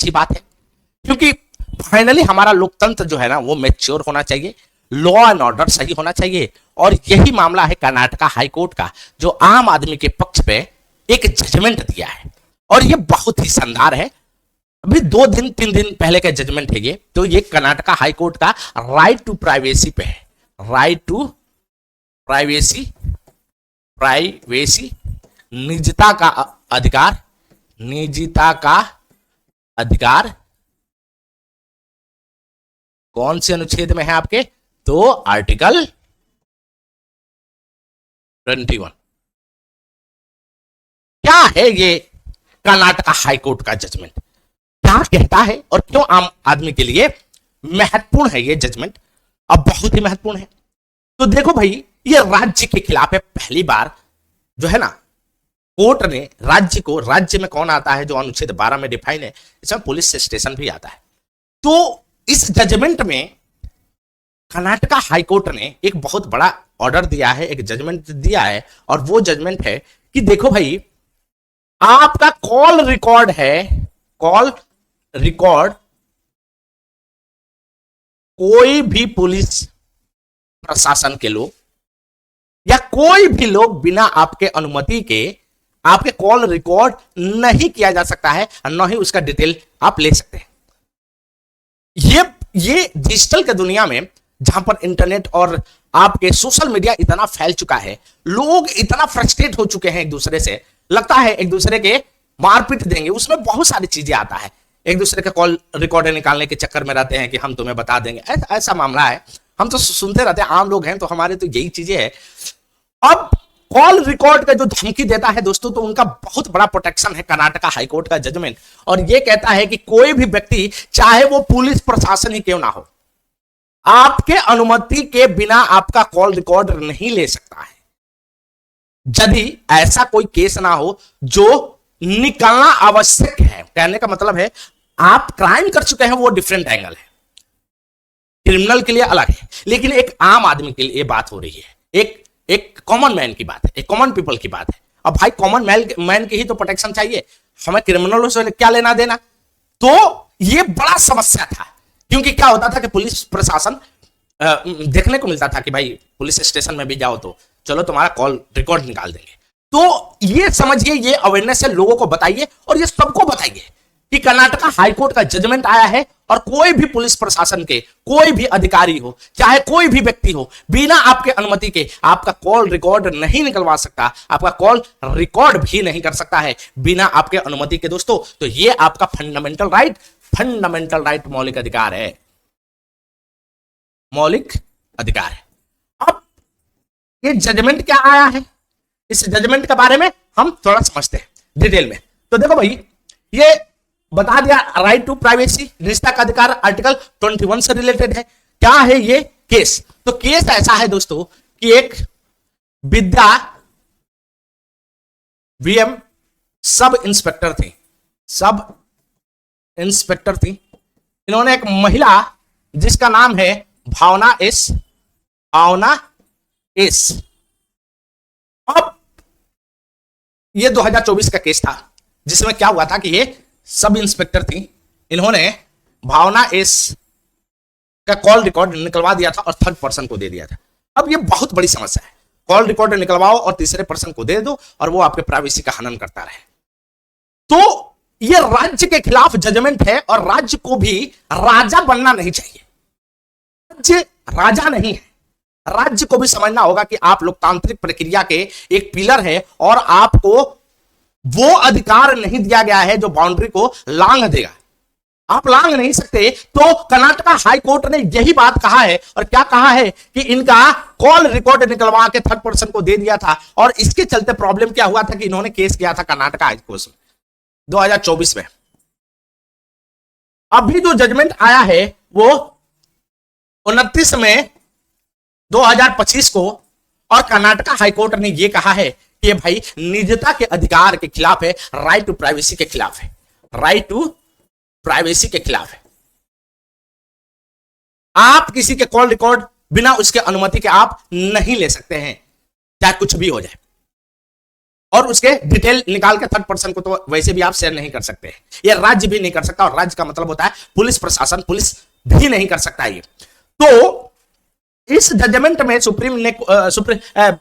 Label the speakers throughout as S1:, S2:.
S1: अच्छी बात है, क्योंकि फाइनली हमारा लोकतंत्र जो है ना वो मैच्योर होना चाहिए, लॉ एंड ऑर्डर सही होना चाहिए। और यही मामला है कर्नाटका हाईकोर्ट का, जो आम आदमी के पक्ष पे एक जजमेंट दिया है, और ये बहुत ही शानदार है। अभी 2-3 दिन पहले का जजमेंट है ये। तो ये कर्नाटका हाईकोर्ट का राइट टू प्राइवेसी पे है, राइट टू प्राइवेसी, प्राइवेसी निजता का अधिकार, निजता का अधिकार कौन से अनुच्छेद में है आपके? तो आर्टिकल 21। क्या है ये कर्नाटका हाईकोर्ट का जजमेंट, क्या कहता है और क्यों आम आदमी के लिए महत्वपूर्ण है ये जजमेंट? अब बहुत ही महत्वपूर्ण है। तो देखो भाई, ये राज्य के खिलाफ है। पहली बार जो है ना कोर्ट ने राज्य को, राज्य में कौन आता है जो अनुच्छेद 12 में डिफाइन है, इसमें पुलिस स्टेशन भी आता है। तो इस जजमेंट में कर्नाटका हाईकोर्ट ने एक बहुत बड़ा ऑर्डर दिया है, एक जजमेंट दिया है, और वो जजमेंट है कि देखो भाई, आपका कॉल रिकॉर्ड है, कॉल रिकॉर्ड कोई भी पुलिस प्रशासन के लोग या कोई भी लोग बिना आपके अनुमति के आपके कॉल रिकॉर्ड नहीं किया जा सकता है, न ही उसका डिटेल आप ले सकते हैं। ये डिजिटल के दुनिया में, जहां पर इंटरनेट और आपके सोशल मीडिया इतना फैल चुका है, लोग इतना फ्रस्ट्रेट हो चुके हैं एक दूसरे से, लगता है एक दूसरे के मारपीट देंगे, उसमें बहुत सारी चीजें आता है, एक दूसरे का कॉल रिकॉर्डर निकालने के चक्कर में रहते हैं कि हम तुम्हें बता देंगे, ऐसा मामला है। हम तो सुनते रहते हैं, आम लोग हैं तो हमारे तो यही चीजें है। अब कॉल रिकॉर्ड का जो धमकी देता है दोस्तों, तो उनका बहुत बड़ा प्रोटेक्शन है कर्नाटका हाईकोर्ट का जजमेंट, और यह कहता है कि कोई भी व्यक्ति, चाहे वो पुलिस प्रशासन ही क्यों ना हो, आपके अनुमति के बिना आपका कॉल रिकॉर्ड नहीं ले सकता है, यदि ऐसा कोई केस ना हो जो निकलना आवश्यक है। कहने का मतलब है, आप क्राइम कर चुके हैं, वो डिफरेंट एंगल है, क्रिमिनल के लिए अलग है, लेकिन एक आम आदमी के लिए बात हो रही है, एक कॉमन मैन की बात है, एक कॉमन पीपल की बात है। अब भाई कॉमन मैन की ही तो प्रोटेक्शन चाहिए, हमें क्रिमिनलों से क्या लेना देना। तो ये बड़ा समस्या था, क्योंकि क्या होता था कि पुलिस प्रशासन देखने को मिलता था कि भाई पुलिस स्टेशन में भी जाओ तो चलो तुम्हारा कॉल रिकॉर्ड निकाल देंगे। तो ये समझिए, ये अवेयरनेस है, लोगों को बताइए, और ये सबको बताइए कि कर्नाटका हाईकोर्ट का जजमेंट आया है, और कोई भी पुलिस प्रशासन के कोई भी अधिकारी हो, चाहे कोई भी व्यक्ति हो, बिना आपके अनुमति के आपका कॉल रिकॉर्ड नहीं निकलवा सकता, आपका कॉल रिकॉर्ड भी नहीं कर सकता है बिना आपके अनुमति के दोस्तों। तो ये आपका फंडामेंटल राइट, मौलिक अधिकार है, मौलिक अधिकार है। अब ये जजमेंट क्या आया है, इस जजमेंट के बारे में हम थोड़ा समझते हैं डिटेल में। तो देखो भाई, ये बता दिया राइट टू प्राइवेसी, निजता का अधिकार, आर्टिकल 21 से रिलेटेड है। क्या है ये केस? तो केस ऐसा है दोस्तों कि एक विद्या वीएम सब इंस्पेक्टर थी। इन्होंने एक महिला जिसका नाम है भावना एस, अब ये 2024 का केस था, जिसमें क्या हुआ था कि ये सब इंस्पेक्टर थी, इन्होंने भावना एस का कॉल रिकॉर्ड निकलवा दिया था और थर्ड पर्सन को दे दिया था। अब ये बहुत बड़ी समस्या है, कॉल रिकॉर्ड निकलवाओ और तीसरे पर्सन को दे दो और वो आपके प्राइवेसी का हनन करता रहे। तो ये राज्य के खिलाफ जजमेंट है, और राज्य को भी राजा बनना नहीं चाहिए। राज्य राजा नहीं है, राज्य को भी समझना होगा कि आप लोकतांत्रिक प्रक्रिया के एक पिलर है, और आपको वो अधिकार नहीं दिया गया है जो बाउंड्री को लांघ देगा, आप लांघ नहीं सकते। तो कर्नाटका हाई कोर्ट ने यही बात कहा है, और क्या कहा है कि इनका कॉल रिकॉर्ड निकलवा के थर्ड पर्सन को दे दिया था, और इसके चलते प्रॉब्लम क्या हुआ था कि इन्होंने केस किया था कर्नाटका हाई कोर्ट में 2024 में। अभी जो जजमेंट आया है वो 29 मई 2025 को, और कर्नाटका हाईकोर्ट ने यह कहा है कि भाई निजता के अधिकार के खिलाफ है, राइट टू प्राइवेसी के खिलाफ है, राइट टू प्राइवेसी के खिलाफ है। आप किसी के कॉल रिकॉर्ड बिना उसके अनुमति के आप नहीं ले सकते हैं, चाहे कुछ भी हो जाए। और उसके डिटेल निकाल के थर्ड पर्सन को तो वैसे भी आप शेयर नहीं कर सकते, ये राज्य भी नहीं कर सकता, और राज्य का मतलब होता है पुलिस प्रशासन, पुलिस भी नहीं कर सकता ये। तो इस जजमेंट में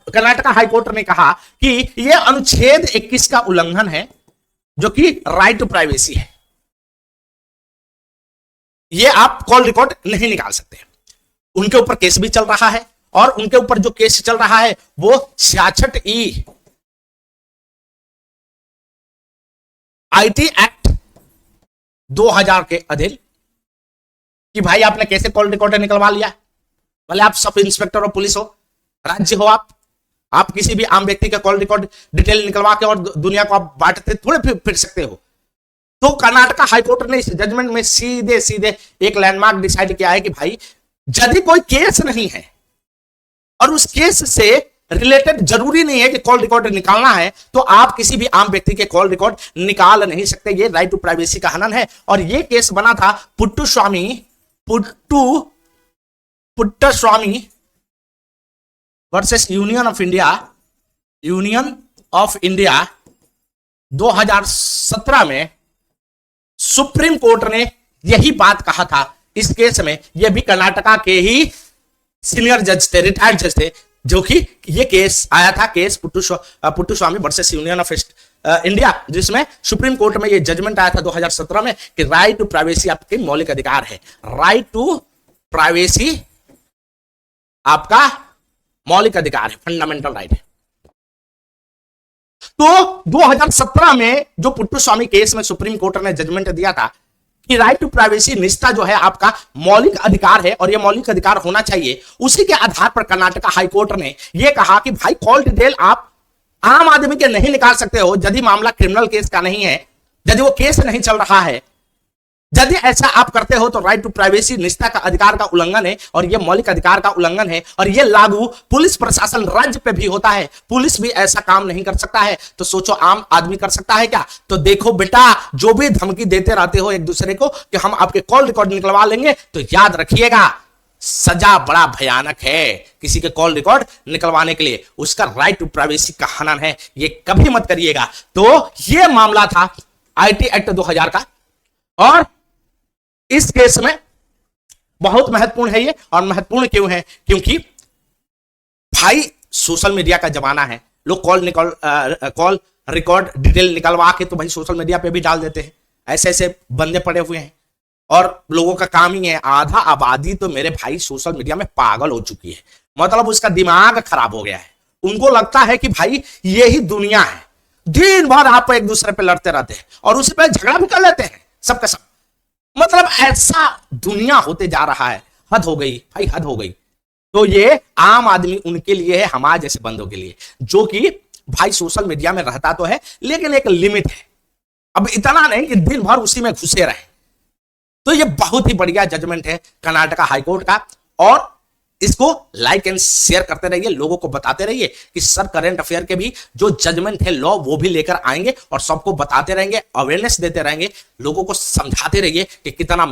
S1: कर्नाटका हाईकोर्ट ने कहा कि यह अनुच्छेद 21 का उल्लंघन है, जो कि राइट टू प्राइवेसी है। ये आप कॉल रिकॉर्ड नहीं निकाल सकते। उनके ऊपर केस भी चल रहा है, और उनके ऊपर जो केस चल रहा है वो 66E आईटी एक्ट 2000 के अधीन, कि भाई आपने कैसे कॉल रिकॉर्डर निकलवा लिया, भले आप सब इंस्पेक्टर और पुलिस हो, राज्य हो, आप किसी भी आम व्यक्ति का कॉल रिकॉर्ड डिटेल निकलवा के और दुनिया को आप बांटते थोड़े फिर सकते हो। तो कर्नाटका हाईकोर्ट ने इस जजमेंट में सीधे सीधे एक लैंडमार्क डिसाइड किया है कि भाई यदि कोई केस नहीं है और उस केस से रिलेटेड जरूरी नहीं है कि कॉल रिकॉर्ड निकालना है, तो आप किसी भी आम व्यक्ति के कॉल रिकॉर्ड निकाल नहीं सकते। ये राइट टू प्राइवेसी का हनन है। और ये केस बना था Puttaswamy versus union of India 2017 में सुप्रीम कोर्ट ने यही बात कहा था इस केस में। यह भी कर्नाटका के ही सीनियर जज थे, रिटायर्ड जज थे, जो कि ये केस आया था, case Puttaswamy versus union of India, जिसमें सुप्रीम कोर्ट में ये जजमेंट आया था 2017 में कि राइट टू प्राइवेसी आपके मौलिक अधिकार है। राइट टू प्राइवेसी आपका मौलिक अधिकार है, फंडामेंटल राइट है। तो 2017 में जो पुट्टास्वामी केस में सुप्रीम कोर्ट ने जजमेंट दिया था कि राइट टू प्राइवेसी निष्ठा जो है आपका मौलिक अधिकार है, और यह मौलिक अधिकार होना चाहिए, उसी के आधार पर कर्नाटका हाईकोर्ट ने यह कहा कि भाई कॉल डिटेल आप आम आदमी के नहीं निकाल सकते हो यदि मामला क्रिमिनल केस का नहीं है, यदि वो केस नहीं चल रहा है। यदि ऐसा आप करते हो तो राइट टू प्राइवेसी निष्ठा का अधिकार का उल्लंघन है, और यह मौलिक अधिकार का उल्लंघन है, और यह लागू पुलिस प्रशासन राज्य पे भी होता है। पुलिस भी ऐसा काम नहीं कर सकता है, तो सोचो आम आदमी कर सकता है क्या? तो देखो बेटा, जो भी धमकी देते रहते हो एक दूसरे को कि हम आपके कॉल रिकॉर्ड निकलवा लेंगे, तो याद रखिएगा सजा बड़ा भयानक है किसी के कॉल रिकॉर्ड निकलवाने के लिए। उसका राइट टू प्राइवेसी का हनन है, ये कभी मत करिएगा। तो यह मामला था आईटी एक्ट 2000 का, और इस केस में बहुत महत्वपूर्ण है ये। और महत्वपूर्ण क्यों है? क्योंकि भाई सोशल मीडिया का जमाना है, लोग कॉल रिकॉर्ड डिटेल निकलवा के तो भाई सोशल मीडिया पे भी डाल देते हैं। ऐसे ऐसे बंदे पड़े हुए हैं, और लोगों का काम ही है, आधा आबादी तो मेरे भाई सोशल मीडिया में पागल हो चुकी है, मतलब उसका दिमाग खराब हो गया है। उनको लगता है कि भाई ये ही दुनिया है, दिन भर आप एक दूसरे पे लड़ते रहते हैं और उसी पे झगड़ा भी कर लेते हैं सबका सब। मतलब ऐसा दुनिया होते जा रहा है, हद हो गई भाई, हद हो गई। तो ये आम आदमी उनके लिए है, हमारे जैसे बंदों के लिए, जो कि भाई सोशल मीडिया में रहता तो है लेकिन एक लिमिट है, अब इतना नहीं कि दिन भर उसी में घुसे रहे। तो ये बहुत ही बढ़िया जजमेंट है कर्नाटका हाईकोर्ट का, और इसको लाइक एंड शेयर करते रहिए, लोगों को बताते रहिए कि सर करंट अफेयर के भी जो जजमेंट है लॉ वो भी लेकर आएंगे और सबको बताते रहेंगे, अवेयरनेस देते रहेंगे, लोगों को समझाते रहिए कि कितना